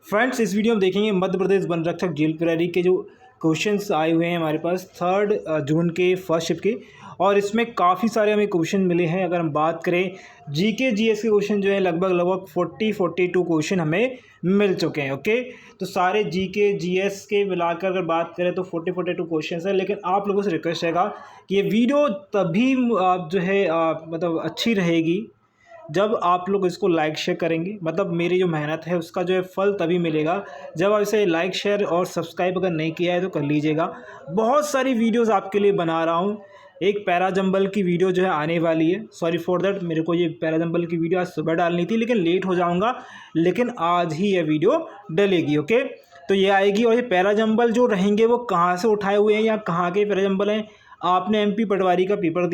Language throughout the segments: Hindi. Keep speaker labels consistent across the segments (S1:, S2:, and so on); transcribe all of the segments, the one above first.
S1: फ्रेंड्स, इस वीडियो में देखेंगे मध्य प्रदेश वन रक्षक जेल प्रहरी के जो क्वेश्चंस आए हुए हैं हमारे पास 3 जून के फर्स्ट शिफ्ट के। और इसमें काफ़ी सारे हमें क्वेश्चन मिले हैं। अगर हम बात करें जीके जीएस के क्वेश्चन जो है लगभग 42 क्वेश्चन हमें मिल चुके हैं। ओके, तो सारे जीके जीएस के मिलाकर अगर बात करें तो 42 क्वेश्चन है। लेकिन आप लोगों से रिक्वेस्ट रहेगा कि ये वीडियो तभी जो है मतलब अच्छी रहेगी जब आप लोग इसको लाइक शेयर करेंगे। मतलब मेरी जो मेहनत है उसका जो है फल तभी मिलेगा जब आप इसे लाइक शेयर और सब्सक्राइब अगर नहीं किया है तो कर लीजिएगा। बहुत सारी वीडियोस आपके लिए बना रहा हूँ। एक पैराजंबल की वीडियो जो है आने वाली है। सॉरी फॉर दैट, मेरे को ये पैराजंबल की वीडियो आज सुबह डालनी थी लेकिन लेट हो जाऊँगा, लेकिन आज ही ये वीडियो डलेगी। ओके, तो ये आएगी। और ये पैराजंबल जो रहेंगे वो कहाँ से उठाए हुए हैं या कहाँ के पैराजंबल हैं। आपने एमपी पटवारी का पेपर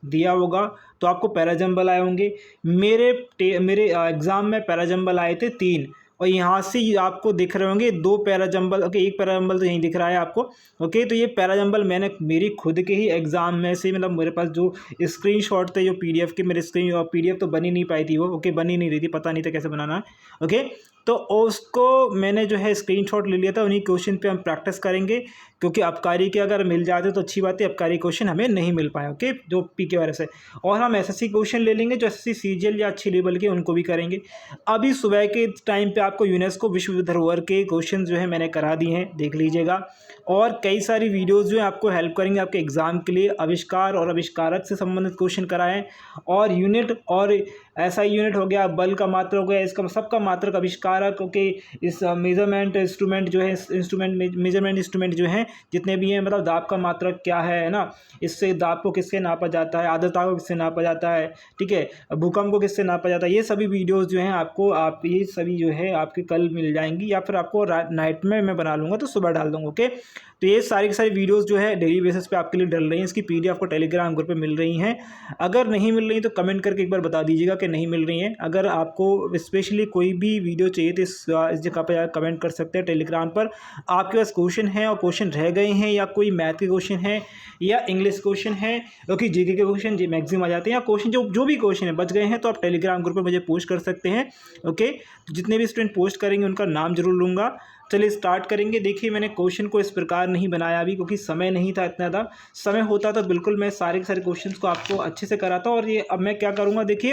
S1: दिया होगा तो आपको पैराजंबल आए होंगे। मेरे एग्ज़ाम में पैराजंबल आए थे 3, और यहाँ से आपको दिख रहे होंगे 2 पैराजंबल। ओके, एक पैराजंबल तो यहीं दिख रहा है आपको। ओके, तो ये पैराजंबल मैंने मेरी खुद के ही एग्ज़ाम में से, मतलब मेरे पास जो स्क्रीनशॉट थे जो पीडीएफ के, मेरे पीडीएफ तो बनी नहीं पाई थी वो। ओके, बनी नहीं रही थी, पता नहीं था कैसे बनाना है। ओके, तो उसको मैंने जो है स्क्रीनशॉट ले लिया था। उन्हीं क्वेश्चन पे हम प्रैक्टिस करेंगे, क्योंकि अबकारी के अगर मिल जाते तो अच्छी बात है। अबकारी क्वेश्चन हमें नहीं मिल पाए। ओके, जो पी के वाले से। और हम एसएससी क्वेश्चन ले लेंगे जो एसएससी सीजीएल या अच्छी लेवल के, उनको भी करेंगे। अभी सुबह के टाइम पे आपको यूनेस्को विश्व धरोहर के क्वेश्चन जो है मैंने करा दिए हैं, देख लीजिएगा। और कई सारी वीडियोज़ जो है आपको हेल्प करेंगे आपके एग्ज़ाम के लिए। आविष्कार और आविष्कारक से संबंधित क्वेश्चन कराएं, और यूनिट और ऐसा यूनिट हो गया, बल का मात्रक हो गया, इसका सबका मात्रक, आविष्कारक। ओके, इस मेजरमेंट इंस्ट्रूमेंट जो है, मेजरमेंट इंस्ट्रूमेंट जो है जितने भी हैं, मतलब दाब का मात्रक क्या है ना, इससे दाब को किससे नापा जाता है, आर्द्रता को किससे नापा जाता है, ठीक है, भूकंप को किससे नापा जाता है। ये सभी वीडियोस जो हैं आपको ये सभी जो है आपके कल मिल जाएंगी, या फिर आपको नाइट में मैं बना लूँगा तो सुबह डाल दूँगा। ओके, तो ये सारी की सारी वीडियोस जो है डेली बेसिस पे आपके लिए डल रही हैं। इसकी पीडीएफ आपको टेलीग्राम ग्रुप पे मिल रही हैं। अगर नहीं मिल रही तो कमेंट करके एक बार बता दीजिएगा कि नहीं मिल रही हैं। अगर आपको स्पेशली कोई भी वीडियो चाहिए तो इस जगह पर जाकर कमेंट कर सकते हैं टेलीग्राम पर। आपके पास क्वेश्चन है और क्वेश्चन रह गए हैं, या कोई मैथ के क्वेश्चन है या इंग्लिश क्वेश्चन है, क्योंकि जीके के क्वेश्चन मैक्सिमम आ जाते हैं, या क्वेश्चन जो भी क्वेश्चन है बच गए हैं, तो आप टेलीग्राम ग्रुप पर मुझे पोस्ट कर सकते हैं। ओके, जितने भी स्टूडेंट पोस्ट करेंगे उनका नाम जरूर लूँगा। चलिए स्टार्ट करेंगे। देखिए, मैंने क्वेश्चन को इस प्रकार नहीं बनाया अभी, क्योंकि समय नहीं था इतना ज़्यादा। समय होता तो बिल्कुल मैं सारे के सारे क्वेश्चंस को आपको अच्छे से कराता। और ये अब मैं क्या करूँगा, देखिए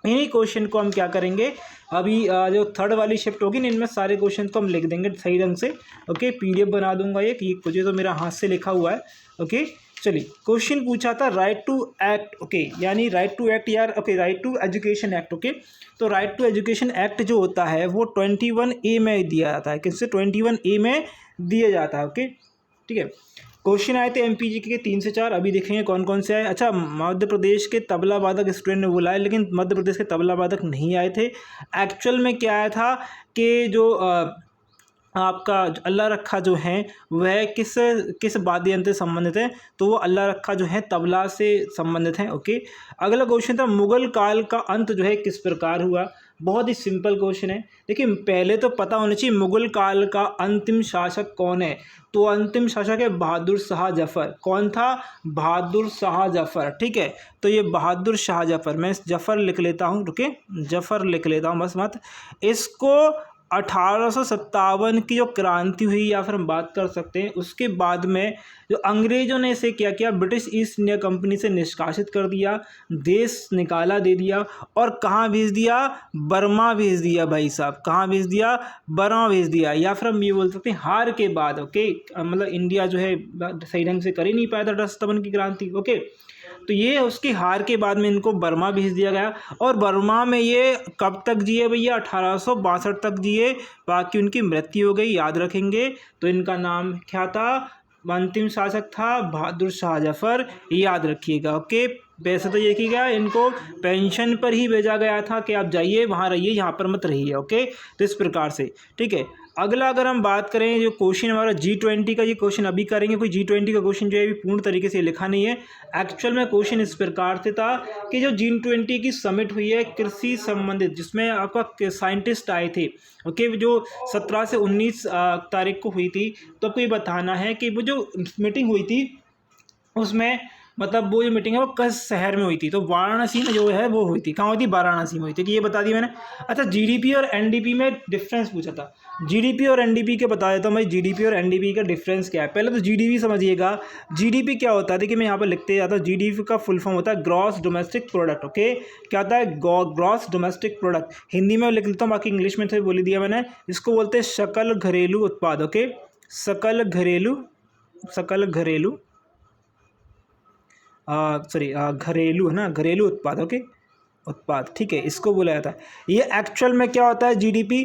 S1: इन्हीं क्वेश्चन को हम क्या करेंगे, अभी जो थर्ड वाली शिफ्ट होगी ना, इनमें सारे क्वेश्चन को हम लिख देंगे सही ढंग से। ओके, पीडीएफ बना दूंगा ये, कि मुझे तो मेरा हाथ से लिखा हुआ है। ओके, चलिए क्वेश्चन पूछा था राइट टू एक्ट। ओके, यानी राइट टू एक्ट यार। Okay, right to education act. Okay, तो राइट टू एजुकेशन एक्ट जो होता है वो 21A में दिया जाता है। किससे? 21A में दिया जाता है। ओके, ठीक है। क्वेश्चन आए थे एमपीजीके के 3 से 4। अभी देखेंगे कौन कौन से आए। अच्छा, मध्य प्रदेश के तबला वादक स्टूडेंट ने बुलाए, लेकिन मध्य प्रदेश के तबला वादक नहीं आए थे। एक्चुअल में क्या आया था कि जो आपका अल्लाह रखा जो है वह किस वाद्य यंत्र से संबंधित है, तो वो अल्लाह रखा जो है तबला से संबंधित है। ओके, अगला क्वेश्चन था मुगल काल का अंत जो है किस प्रकार हुआ। बहुत ही सिंपल क्वेश्चन है। देखिए, पहले तो पता होना चाहिए मुगल काल का अंतिम शासक कौन है। तो अंतिम शासक है बहादुर शाह जफ़र। कौन था? बहादुर शाह जफ़र। ठीक है, तो ये बहादुर शाह जफ़र, मैं जफ़र लिख लेता हूँ। रुके, जफ़र लिख लेता हूँ बस मत। इसको 1857 की जो क्रांति हुई, या फिर हम बात कर सकते हैं उसके बाद में जो अंग्रेज़ों ने इसे क्या किया, ब्रिटिश ईस्ट इंडिया कंपनी से निष्कासित कर दिया, देश निकाला दे दिया। और कहाँ भेज दिया? बर्मा भेज दिया भाई साहब। कहाँ भेज दिया? बर्मा भेज दिया। या फिर हम ये बोल सकते हैं हार के बाद। ओके, मतलब इंडिया जो है सही ढंग से कर ही नहीं पाया था 1857 की क्रांति। ओके, तो ये उसकी हार के बाद में इनको बर्मा भेज दिया गया। और बर्मा में ये कब तक जिए भैया? 1862 तक जिए। बाकी उनकी मृत्यु हो गई, याद रखेंगे। तो इनका नाम क्या था? अंतिम शासक था बहादुर शाह जफ़र, याद रखिएगा। ओके, वैसे तो ये देखिएगा इनको पेंशन पर ही भेजा गया था कि आप जाइए वहाँ रहिए, यहाँ पर मत रहिए। ओके, तो इस प्रकार से। ठीक है, अगला अगर हम बात करें जो क्वेश्चन हमारा G20 का, ये क्वेश्चन अभी करेंगे। कोई G20 का क्वेश्चन जो है अभी पूर्ण तरीके से लिखा नहीं है। एक्चुअल में क्वेश्चन इस प्रकार से था कि जो G20 की समिट हुई है कृषि संबंधित, जिसमें आपका साइंटिस्ट आए थे। ओके, जो 17 से 19 तारीख को हुई थी। तो आपको ये बताना है कि वो जो मीटिंग हुई थी उसमें मतलब वो जो मीटिंग है वो किस शहर में हुई थी, तो वाराणसी में जो है वो हुई थी। कहाँ हुई थी? वाराणसी में हुई थी, कि ये बता दी मैंने। अच्छा, जीडीपी और एनडीपी में डिफरेंस पूछा था। जीडीपी और एनडीपी के बता देता हूँ भाई, जीडीपी और एनडीपी का डिफरेंस क्या है। पहले तो जीडीपी समझिएगा। जीडीपी क्या होता है, देखिए मैं यहाँ पर लिखते जाता हूँ। जीडीपी का फुल फॉर्म होता है ग्रॉस डोमेस्टिक प्रोडक्ट। ओके, क्या होता है? Gross domestic product. हिंदी में लिख लेता हूँ, बाकी इंग्लिश में तो बोल दिया मैंने। इसको बोलते हैं सकल घरेलू उत्पाद। ओके, सकल घरेलू घरेलू है ना, घरेलू उत्पाद। ओके, उत्पाद, ठीक है, इसको बोला जाता है। ये एक्चुअल में क्या होता है? जीडीपी,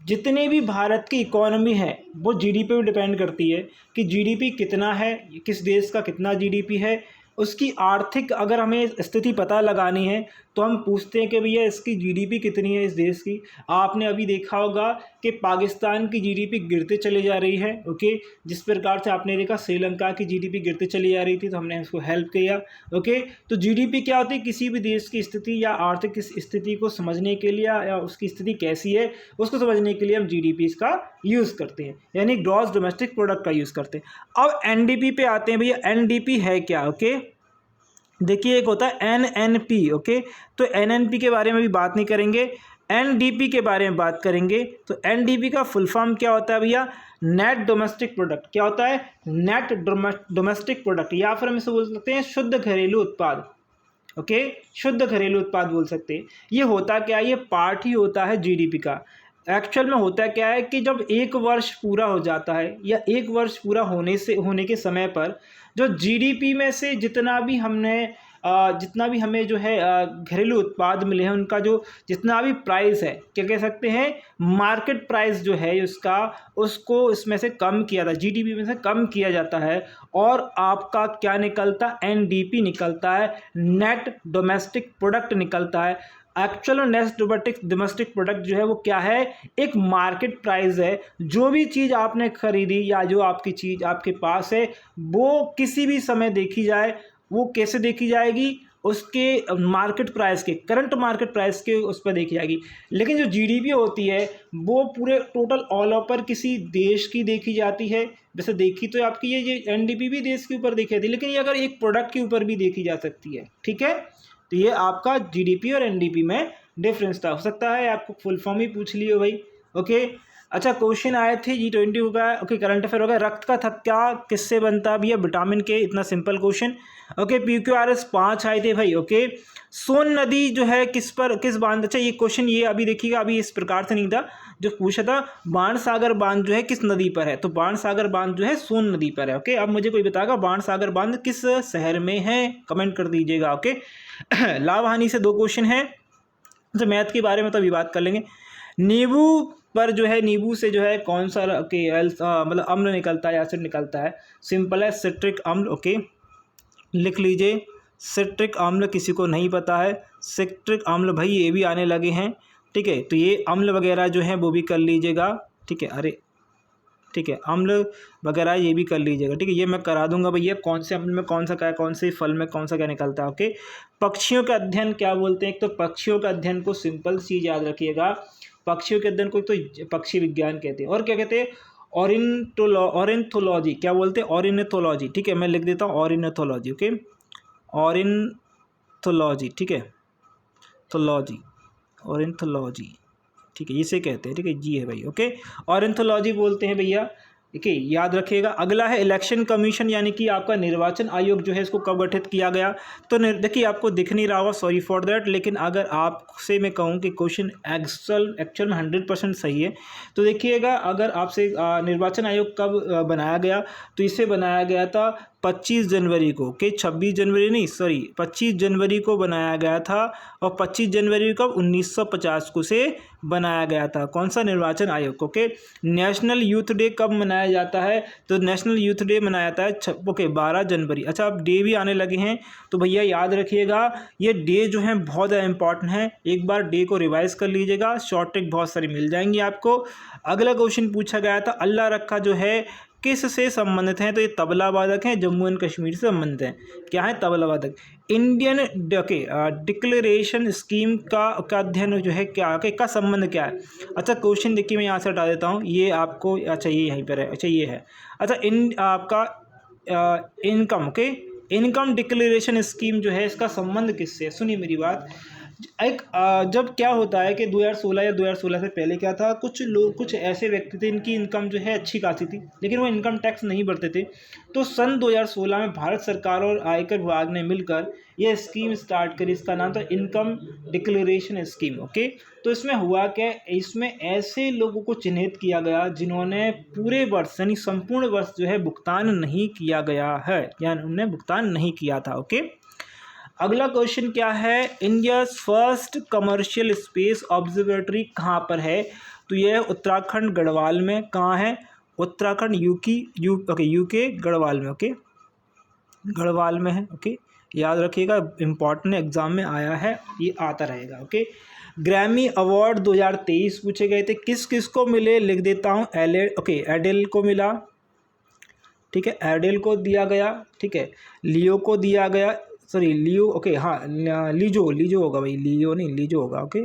S1: जितने भी भारत की इकोनॉमी है वो जीडीपी पे डिपेंड करती है कि जीडीपी कितना है, किस देश का कितना जीडीपी है। उसकी आर्थिक अगर हमें स्थिति पता लगानी है तो हम पूछते हैं कि भैया इसकी जीडीपी कितनी है इस देश की। आपने अभी देखा होगा कि पाकिस्तान की जीडीपी गिरते चली जा रही है। ओके, जिस प्रकार से आपने देखा श्रीलंका की जीडीपी गिरते चली जा रही थी, तो हमने उसको हेल्प किया। ओके, तो जीडीपी क्या होती है? किसी भी देश की स्थिति या आर्थिक स्थिति को समझने के लिए, या उसकी स्थिति कैसी है उसको समझने के लिए हम जीडीपी इसका यूज़ करते हैं, यानी ग्रॉस डोमेस्टिक प्रोडक्ट का यूज़ करते हैं। अब एनडीपी पे आते हैं भैया। एनडीपी है क्या? ओके, देखिए एक होता है एनएनपी। ओके, तो एनएनपी के बारे में भी बात नहीं करेंगे, एनडीपी के बारे में बात करेंगे। तो एनडीपी का फुल फॉर्म क्या होता है भैया? Net domestic product. क्या होता है? नेट डोमेस्टिक प्रोडक्ट, या फिर हम इसे बोल सकते हैं शुद्ध घरेलू उत्पाद। ओके, शुद्ध घरेलू उत्पाद बोल सकते हैं। ये होता क्या है? ये पार्ट ही होता है जीडीपी का। एक्चुअल में होता क्या है कि जब एक वर्ष पूरा हो जाता है या एक वर्ष पूरा होने के समय पर जो जीडीपी में से जितना भी हमें जो है घरेलू उत्पाद मिले हैं, उनका जो जितना भी प्राइस है, क्या कह सकते हैं, मार्केट प्राइस जो है उसका, उसको इसमें से कम किया था, जीडीपी में से कम किया जाता है, और आपका क्या निकलता? एनडीपी निकलता है, नेट डोमेस्टिक प्रोडक्ट निकलता है। एक्चुअल और नेट डोमेस्टिक प्रोडक्ट जो है वो क्या है? एक मार्केट प्राइस है। जो भी चीज़ आपने खरीदी या जो आपकी चीज़ आपके पास है, वो किसी भी समय देखी जाए, वो कैसे देखी जाएगी? उसके मार्केट प्राइस के, करंट मार्केट प्राइस के उस पर देखी जाएगी। लेकिन जो जीडीपी होती है वो पूरे टोटल ऑल ओवर किसी देश की देखी जाती है। वैसे देखी तो आपकी ये एनडीपी भी देश के ऊपर देखी जाती है, लेकिन ये अगर एक प्रोडक्ट के ऊपर भी देखी जा सकती है। ठीक है, तो ये आपका जीडीपी और एनडीपी में डिफरेंस था। हो सकता है आपको फुल फॉर्म ही पूछ लियो भाई। ओके, अच्छा, क्वेश्चन आए थे G20 हो गया। ओके, करंट अफेयर हो गया। रक्त का थक्का किससे बनता है भैया? विटामिन के। इतना सिंपल क्वेश्चन। ओके, PQRS 5 आए थे भाई। ओके, सोन नदी जो है किस बांध, अच्छा ये क्वेश्चन, ये अभी देखिएगा, अभी इस प्रकार से नहीं था जो पूछा था। बाणसागर बांध जो है किस नदी पर है? तो बाणसागर बांध जो है सोन नदी पर है। ओके, अब मुझे कोई बताएगा बाणसागर बांध किस शहर में है? कमेंट कर दीजिएगा। ओके, लाभ हानि से 2 क्वेश्चन है। तो मैथ के बारे में तो अभी बात कर लेंगे। नींबू पर जो है, नींबू से जो है कौन सा मतलब अम्ल निकलता है, एसिड निकलता है? सिंपल है, सिट्रिक अम्ल। ओके, लिख लीजिए, सिट्रिक अम्ल। किसी को नहीं पता है सिट्रिक अम्ल भाई, ये भी आने लगे हैं। ठीक है, तो ये अम्ल वगैरह जो है वो भी कर लीजिएगा। ठीक है, अरे ठीक है, अम्ल वगैरह ये भी कर लीजिएगा। ठीक है, ये मैं करा दूंगा भैया, कौन से अम्ल में कौन सा क्या है, कौन से फल में कौन सा क्या निकलता है। ओके, पक्षियों का अध्ययन क्या बोलते हैं? एक तो पक्षियों का अध्ययन को सिंपल चीज़ याद रखिएगा, पक्षियों के अध्ययन को तो पक्षी विज्ञान कहते हैं, और क्या कहते हैं? ऑरिनथोलॉजी। क्या बोलते हैं? ऑरिनथोलॉजी। ठीक है, मैं लिख देता हूँ ऑरिनथोलॉजी। ओके, ऑरिनथोलॉजी। ठीक है, थोलॉजी, ऑरिनथोलॉजी। ठीक है, इसे कहते हैं। ठीक है, जी है भाई। ओके, ऑरिनथोलॉजी बोलते हैं भैया। ठीक है, याद रखिएगा। अगला है इलेक्शन कमीशन, यानी कि आपका निर्वाचन आयोग जो है इसको कब गठित किया गया? तो देखिए आपको दिख नहीं रहा होगा, सॉरी फॉर दैट, लेकिन अगर आपसे मैं कहूँ कि क्वेश्चन एक्चुअल में 100% सही है, तो देखिएगा, अगर आपसे निर्वाचन आयोग कब बनाया गया, तो इसे बनाया गया था 25 जनवरी को। ओके, 26 जनवरी नहीं, सॉरी 25 जनवरी को बनाया गया था। और 25 जनवरी को 1950 को से बनाया गया था। कौन सा? निर्वाचन आयोग। ओके, नेशनल यूथ डे कब मनाया जाता है? तो नेशनल यूथ डे मनाया जाता है 12 जनवरी। अच्छा, अब डे भी आने लगे हैं, तो भैया याद रखिएगा, ये डे जो है बहुत ज़्यादा इंपॉर्टेंट है। एक बार डे को रिवाइज कर लीजिएगा, शॉर्ट ट्रिक बहुत सारी मिल जाएंगी आपको। अगला क्वेश्चन पूछा गया था, अल्लाह रखा जो है किस से संबंधित हैं? तो ये तबला वादक हैं, जम्मू एंड कश्मीर से संबंधित हैं। क्या है? तबला वादक। इंडियन डिक्लेरेशन स्कीम का अध्ययन जो है क्या का संबंध क्या है? अच्छा, क्वेश्चन देखिए, मैं यहाँ से हटा देता हूँ, ये आपको, अच्छा ये यहीं पर है, अच्छा ये है। अच्छा, आपका income, okay, income declaration scheme जो है इसका संबंध किससे है? सुनिए मेरी बात। एक जब क्या होता है कि 2016 या 2016 से पहले क्या था, कुछ लोग, कुछ ऐसे व्यक्ति थे इनकी इनकम जो है अच्छी खासी थी, लेकिन वो इनकम टैक्स नहीं भरते थे। तो सन 2016 में भारत सरकार और आयकर विभाग ने मिलकर ये स्कीम स्टार्ट करी। इसका नाम था इनकम डिक्लेरेशन स्कीम। ओके, तो इसमें हुआ क्या, इसमें ऐसे लोगों को चिन्हित किया गया जिन्होंने पूरे वर्ष यानी संपूर्ण वर्ष जो है भुगतान नहीं किया गया है, यानी उन्होंने भुगतान नहीं किया था। ओके, अगला क्वेश्चन क्या है, India first commercial space observatory कहाँ पर है? तो यह उत्तराखंड गढ़वाल में। कहाँ है? उत्तराखंड यूके गढ़वाल में। ओके, गढ़वाल में है। ओके, याद रखिएगा, इम्पॉर्टेंट एग्जाम में आया है, ये आता रहेगा। ओके, ग्रैमी अवार्ड 2023 पूछे गए थे, किस किस को मिले लिख देता हूँ। एडेल को मिला, ठीक है, एडेल को दिया गया, ठीक है, लियो को दिया गया, सॉरी लियो, ओके हाँ, लीजो होगा भाई, लियो नहीं, लीजो होगा। ओके,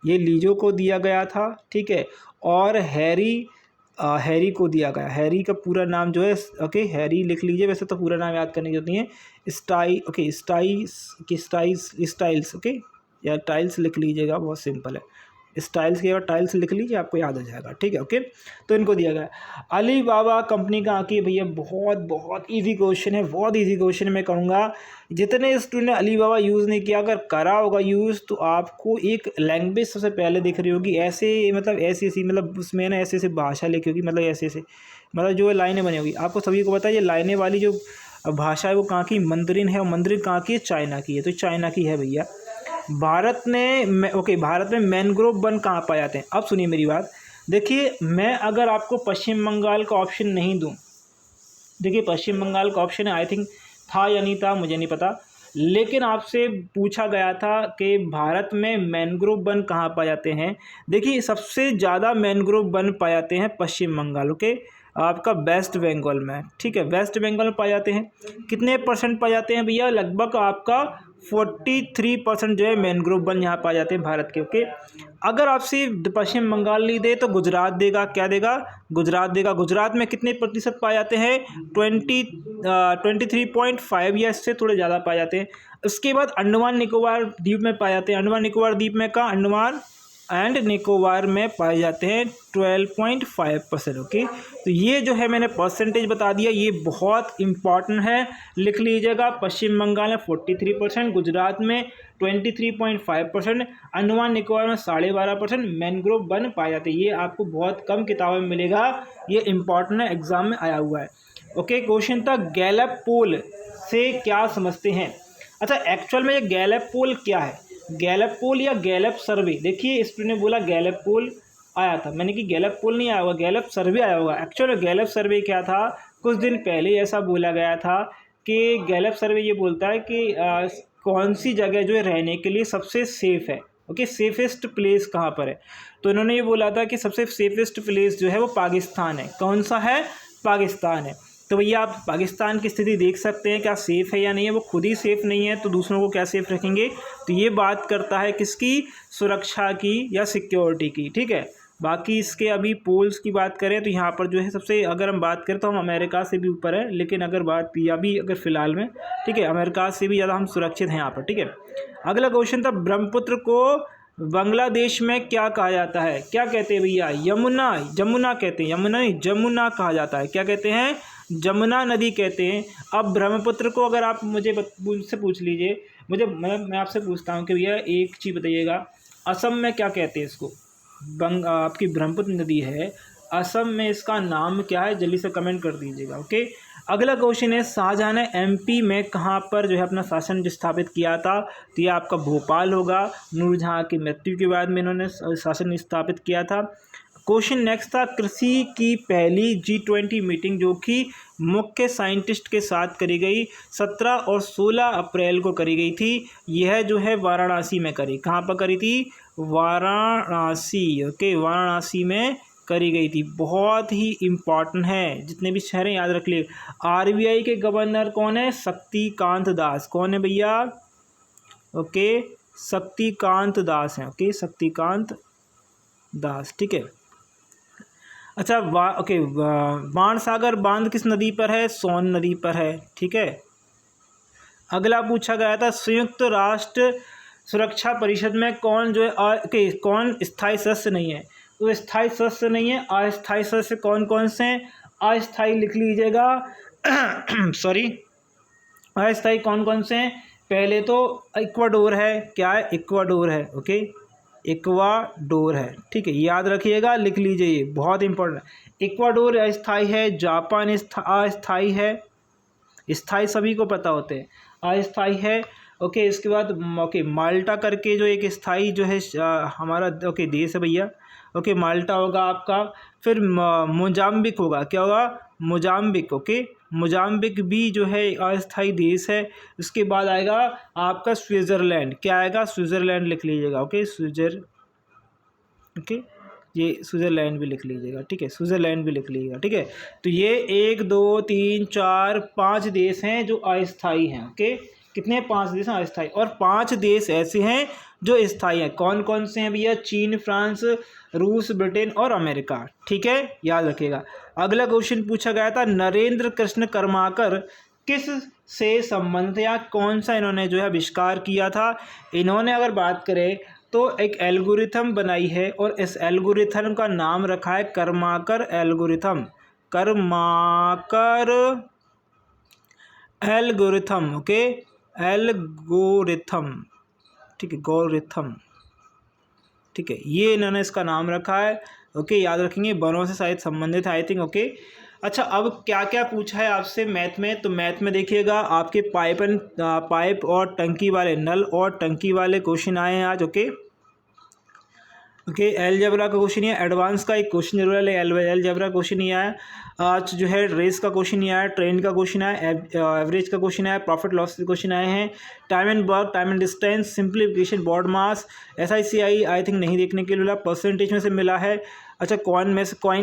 S1: ये लीजो को दिया गया था, ठीक है, और हैरी को दिया गया। हैरी का पूरा नाम जो है, ओके, हैरी लिख लीजिए, वैसे तो पूरा नाम याद करने की जरूरत नहीं है। स्टाइल्स, ओके, या टाइल्स लिख लीजिएगा, बहुत सिंपल है। स्टाइल्स के बाद टाइल्स लिख लीजिए, आपको याद हो जाएगा, ठीक है। ओके, तो इनको दिया गया। अली बाबा कंपनी कहाँ की है भैया? बहुत इजी क्वेश्चन है, बहुत इजी क्वेश्चन है। मैं कहूँगा जितने स्टूडेंट ने अली बाबा यूज़ नहीं किया, अगर करा होगा यूज़, तो आपको एक लैंग्वेज सबसे पहले दिख रही होगी, ऐसे मतलब ऐसी मतलब उसमें ना ऐसे भाषा लिखी होगी, मतलब ऐसे मतलब जो लाइनें बनी होगी। आपको सभी को पता है ये लाइनें वाली जो भाषा है वो कहाँ की? मंदरिन है, और मंदरिन कहाँ की है? चाइना की है। तो चाइना की है भैया। भारत में मैनग्रोव वन कहाँ पाए जाते हैं? अब सुनिए मेरी बात, देखिए, मैं अगर आपको पश्चिम बंगाल का ऑप्शन नहीं दूं, देखिए पश्चिम बंगाल का ऑप्शन है, आई थिंक था या नहीं था मुझे नहीं पता, लेकिन आपसे पूछा गया था कि भारत में मैनग्रोव वन कहाँ पाए जाते हैं। देखिए, सबसे ज़्यादा मैनग्रोव वन पाए जाते हैं पश्चिम बंगाल, ओके, आपका वेस्ट बंगाल में, ठीक है, वेस्ट बंगाल में पाए जाते हैं। कितने परसेंट पाए जाते हैं भैया? लगभग आपका 43% जो है मैनग्रोव वन यहाँ पाए जाते हैं भारत के। ओके, अगर आपसे पश्चिम बंगाल नहीं दे तो गुजरात देगा। क्या देगा? गुजरात देगा। गुजरात में कितने प्रतिशत पाए जाते हैं? 23.5 या इससे थोड़े ज़्यादा पाए जाते हैं। उसके बाद अंडमान निकोबार द्वीप में पाए जाते हैं। अंडमान निकोबार द्वीप में का अंडमान एंड निकोबार में पाए जाते हैं 12.5%। ओके, तो ये जो है मैंने परसेंटेज बता दिया, ये बहुत इंपॉर्टेंट है, लिख लीजिएगा। पश्चिम बंगाल में 43%, गुजरात में 23.5%, अंडमान निकोबार में 12.5% मैनग्रोव वन पाए जाते हैं। ये आपको बहुत कम किताबों में मिलेगा, ये इंपॉर्टेंट है, एग्जाम में आया हुआ है। ओके, क्वेश्चन था गैलप पोल से क्या समझते हैं? अच्छा, एक्चुअल में ये गैलप पोल क्या है? गैलप पोल या गैलप सर्वे, देखिए स्टूडेंट ने बोला गैलप पोल आया था, मैंने कि गैलप पोल नहीं आया होगा, गैलप सर्वे आया होगा। एक्चुअल गैलप सर्वे क्या था? कुछ दिन पहले ऐसा बोला गया था कि गैलप सर्वे ये बोलता है कि कौन सी जगह जो है रहने के लिए सबसे सेफ़ है। ओके, सेफेस्ट प्लेस कहाँ पर है? तो इन्होंने ये बोला था कि सबसे सेफेस्ट प्लेस जो है वो पाकिस्तान है। कौन सा है? पाकिस्तान है। तो भैया आप पाकिस्तान की स्थिति देख सकते हैं, क्या सेफ़ है या नहीं है। वो खुद ही सेफ़ नहीं है तो दूसरों को क्या सेफ़ रखेंगे? तो ये बात करता है किसकी? सुरक्षा की या सिक्योरिटी की, ठीक है। बाकी इसके अभी पोल्स की बात करें तो यहाँ पर जो है सबसे, अगर हम बात करें तो हम अमेरिका से भी ऊपर है, लेकिन अगर बात अभी अगर फ़िलहाल में, ठीक है, अमेरिका से भी ज़्यादा हम सुरक्षित हैं यहाँ पर, ठीक है। अगला क्वेश्चन था, ब्रह्मपुत्र को बांग्लादेश में क्या कहा जाता है? क्या कहते हैं भैया? जमुना कहते हैं, यमुना नहीं, जमुना कहा जाता है। क्या कहते हैं? जमुना नदी कहते हैं। अब ब्रह्मपुत्र को अगर आप मुझसे पूछ लीजिए, मैं आपसे पूछता हूँ कि भैया एक चीज़ बताइएगा, असम में क्या कहते हैं इसको? आपकी ब्रह्मपुत्र नदी है, असम में इसका नाम क्या है? जल्दी से कमेंट कर दीजिएगा। ओके, अगला क्वेश्चन है, शाहजहां ने एमपी में कहाँ पर जो है अपना शासन स्थापित किया था? तो ये आपका भोपाल होगा। नूरजहां की मृत्यु के बाद में इन्होंने शासन स्थापित किया था। क्वेश्चन नेक्स्ट था, कृषि की पहली G20 मीटिंग जो कि मुख्य साइंटिस्ट के साथ करी गई 17 और 16 अप्रैल को करी गई थी। यह जो है वाराणसी में करी। कहाँ पर करी थी? वाराणसी। ओके, वाराणसी में करी गई थी। बहुत ही इम्पॉर्टेंट है, जितने भी शहर हैं याद रख लिए। RBI के गवर्नर कौन है? शक्तिकांत दास। कौन है भैया? ओके, शक्तिकांत दास हैं। ओके, शक्तिकांत दास, ठीक है। अच्छा, बाणसागर बांध किस नदी पर है? सोन नदी पर है, ठीक है। अगला पूछा गया था संयुक्त राष्ट्र सुरक्षा परिषद में कौन जो है कौन स्थायी सदस्य नहीं है। तो स्थायी सदस्य नहीं है, अस्थायी सदस्य कौन कौन से हैं? अस्थायी लिख लीजिएगा सॉरी, अस्थायी कौन कौन से हैं? पहले तो इक्वाडोर है, क्या है? इक्वाडोर है, ओके, इक्वाडोर है, ठीक है, याद रखिएगा, लिख लीजिए, ये बहुत इंपॉर्टेंट। इक्वाडोर अस्थायी है, जापान अस्थायी है, स्थायी सभी को पता होते हैं, अस्थायी है, ओके। इसके बाद ओके माल्टा करके जो एक स्थायी जो है हमारा ओके देश है भैया, ओके, माल्टा होगा आपका। फिर मोजाम्बिक होगा, क्या होगा? मोजाम्बिक, ओके, मोजाम्बिक भी जो है अस्थायी देश है। उसके बाद आएगा आपका स्विट्ज़रलैंड, क्या आएगा? स्विट्ज़रलैंड लिख लीजिएगा, ओके, ओके, ये स्विट्ज़रलैंड भी लिख लीजिएगा, ठीक है, स्विट्ज़रलैंड भी लिख लीजिएगा, ठीक है। तो ये 1 2 3 4 5 देश हैं जो अस्थायी हैं, ओके। कितने? 5 देश हैं अस्थायी, और 5 देश ऐसे हैं जो स्थायी हैं। कौन कौन से हैं भैया? चीन, फ्रांस, रूस, ब्रिटेन और अमेरिका, ठीक है, याद रखिएगा। अगला क्वेश्चन पूछा गया था नरेंद्र कृष्ण कर्माकर किस से संबंधित, या कौन सा इन्होंने जो है आविष्कार किया था? इन्होंने अगर बात करें तो एक एल्गोरिथम बनाई है, और इस एल्गोरिथम का नाम रखा है Karmakar algorithm, Karmakar algorithm, okay, algorithm, ठीक है, गोरिथम, ठीक है, ये इन्होंने इसका नाम रखा है, ओके, याद रखेंगे, वनों से शायद संबंधित है आई थिंक, ओके। अच्छा, अब क्या क्या पूछा है आपसे मैथ में? तो मैथ में देखिएगा आपके पाइप और टंकी वाले, नल और टंकी वाले क्वेश्चन आए हैं आज, ओके, ओके। एलजेब्रा का क्वेश्चन है, एडवांस का एक क्वेश्चन जरूर है, एलजेब्रा क्वेश्चन नहीं आया आज, जो है रेस का क्वेश्चन नहीं आया, ट्रेन का क्वेश्चन आया, एवरेज का क्वेश्चन आया, प्रॉफिट लॉस के क्वेश्चन आए हैं, time and work, time and distance, simplification, BODMAS, SICI I think नहीं देखने के लिए मिला, परसेंटेज में से मिला है। अच्छा, कॉइन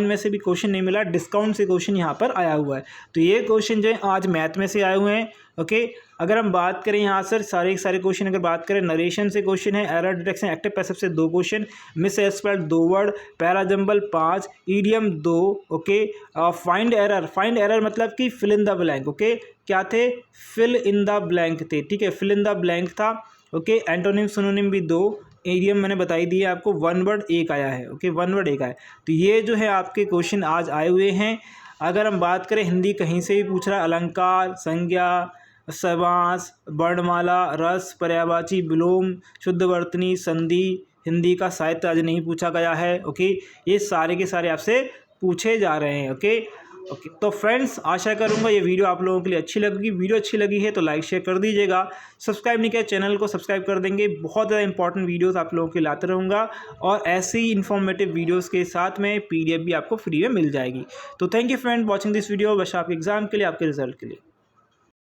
S1: में से भी क्वेश्चन नहीं मिला, डिस्काउंट से क्वेश्चन यहाँ पर आया हुआ है। तो ये क्वेश्चन जो है आज मैथ में से आए हुए हैं, ओके। अगर हम बात करें यहाँ सर सारे क्वेश्चन अगर बात करें, नरेशन से क्वेश्चन है, एरर डिटेक्शन, एक्टिव पैसिव से 2 question, misspelled 2 word, parajumble 5, idiom 2, okay. Find error मतलब कि fill in the blank, okay, क्या थे? फिल इन द ब्लैंक थे, ठीक है, फिल इन द ब्लैंक था, ओके। एंटोनिम सिनोनिम भी 2, ईडियम मैंने बताई दी है आपको, 1 वर्ड 1 आया है, ओके, 1 वर्ड 1 आया। तो ये जो है आपके क्वेश्चन आज आए हुए हैं। अगर हम बात करें हिंदी कहीं से भी पूछ रहा है, अलंकार, संज्ञा, समास, वर्णमाला, रस, पर्यायवाची, विलोम, शुद्धवर्तनी, संधि, हिंदी का साहित्य आज नहीं पूछा गया है, ओके। ये सारे के सारे आपसे पूछे जा रहे हैं, ओके। तो फ्रेंड्स, आशा करूंगा ये वीडियो आप लोगों के लिए अच्छी लगेगी। वीडियो अच्छी लगी है तो लाइक शेयर कर दीजिएगा, सब्सक्राइब नहीं किया चैनल को सब्सक्राइब कर देंगे। बहुत ज़्यादा इंपॉर्टेंट वीडियोस आप लोगों के लाते रहूँगा, और ऐसी ही इन्फॉर्मेटिव वीडियोस के साथ में PDF भी आपको फ्री में मिल जाएगी। तो thank you friend watching this video, बस आपके एग्जाम के लिए, आपके रिजल्ट के लिए।